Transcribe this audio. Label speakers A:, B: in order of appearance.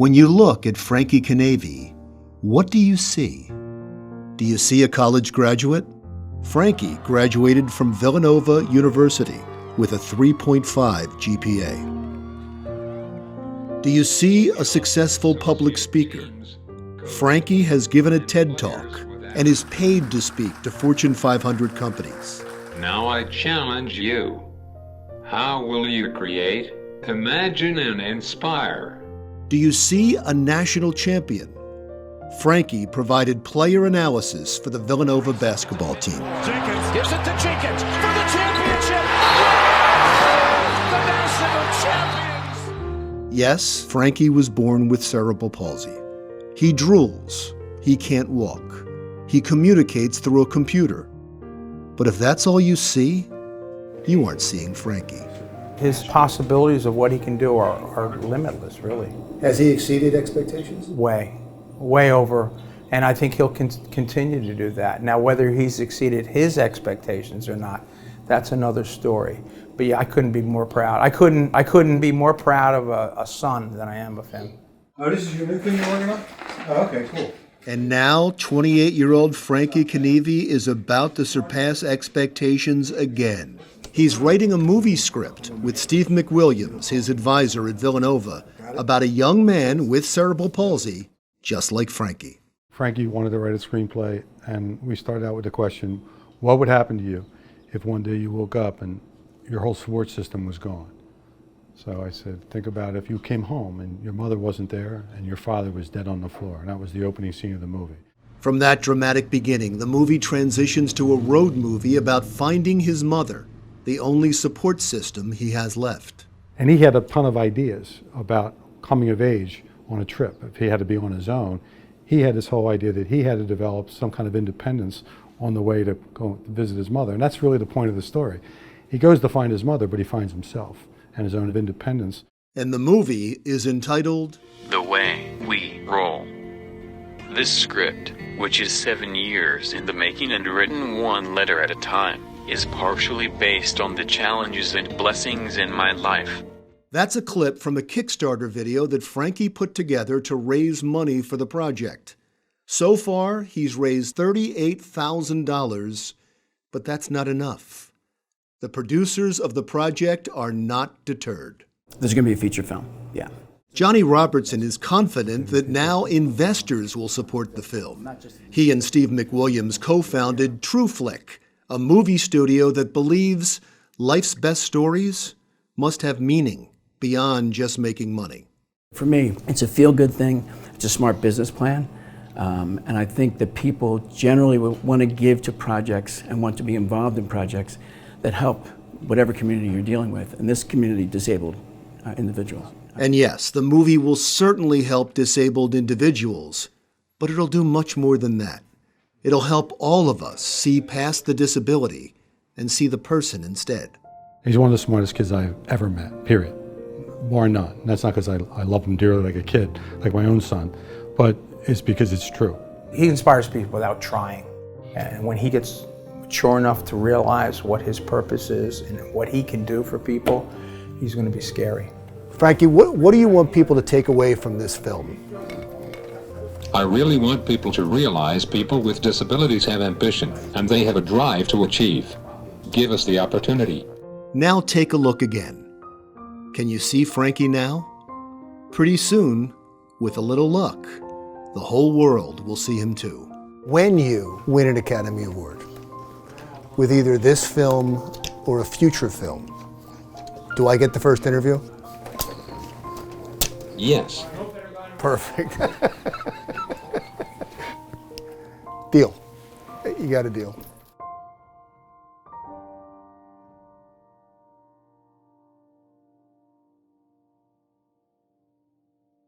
A: When you look at Frankie Canavy, what do you see? Do you see a college graduate? Frankie graduated from Villanova University with a 3.5 GPA. Do you see a successful public speaker? Frankie has given a TED Talk and is paid to speak to Fortune 500 companies.
B: Now I challenge you. How will you create, imagine, and inspire?
A: Do you see a national champion? Frankie provided player analysis for the Villanova basketball team.
C: Jenkins gives it to Jenkins for the championship. The national champions.
A: Yes, Frankie was born with cerebral palsy. He drools. He can't walk. He communicates through a computer. But if that's all you see, you aren't seeing Frankie.
D: His possibilities of what he can do are limitless, really.
E: Has he exceeded expectations?
D: Way over, and I think he'll continue to do that. Now, whether he's exceeded his expectations or not, that's another story. But yeah, I couldn't be more proud. I couldn't be more proud of a son than I am of him.
E: Oh, this is your new thing you're working on? Oh, okay, cool.
A: And now, 28-year-old Frankie Canavy is about to surpass expectations again. He's writing a movie script with Steve McWilliams, his advisor at Villanova, about a young man with cerebral palsy, just like Frankie.
F: Frankie wanted to write a screenplay, and we started out with the question, what would happen to you if one day you woke up and your whole support system was gone? So I said, think about if you came home and your mother wasn't there and your father was dead on the floor. And that was the opening scene of the movie.
A: From that dramatic beginning, the movie transitions to a road movie about finding his mother, the only support system he has left.
F: And he had a ton of ideas about coming of age on a trip. If he had to be on his own, he had this whole idea that he had to develop some kind of independence on the way to go visit his mother. And that's really the point of the story. He goes to find his mother, but he finds himself and his own independence.
A: And the movie is entitled
G: The Way We Roll. This script, which is 7 years in the making and written one letter at a time, is partially based on the challenges and blessings in my life.
A: That's a clip from a Kickstarter video that Frankie put together to raise money for the project. So far, he's raised $38,000, but that's not enough. The producers of the project are not deterred.
H: There's going to be a feature film, yeah.
A: Johnny Robertson is confident that now investors will support the film. He and Steve McWilliams co-founded TrueFlick, a movie studio that believes life's best stories must have meaning beyond just making money.
H: For me, it's a feel-good thing. It's a smart business plan. And I think that people generally want to give to projects and want to be involved in projects that help whatever community you're dealing with, and this community, disabled individuals.
A: And yes, the movie will certainly help disabled individuals, but it'll do much more than that. It'll help all of us see past the disability and see the person instead.
F: He's one of the smartest kids I've ever met, period. Bar none. And that's not because I love him dearly like a kid, like my own son, but it's because it's true.
D: He inspires people without trying. And when he gets mature enough to realize what his purpose is and what he can do for people, he's going to be scary.
E: Frankie, what do you want people to take away from this film?
B: I really want people to realize people with disabilities have ambition, and they have a drive to achieve. Give us the opportunity.
A: Now take a look again. Can you see Frankie now? Pretty soon, with a little luck, the whole world will see him too.
E: When you win an Academy Award, with either this film or a future film, do I get the first interview?
B: Yes.
E: Perfect. Deal. You got a deal.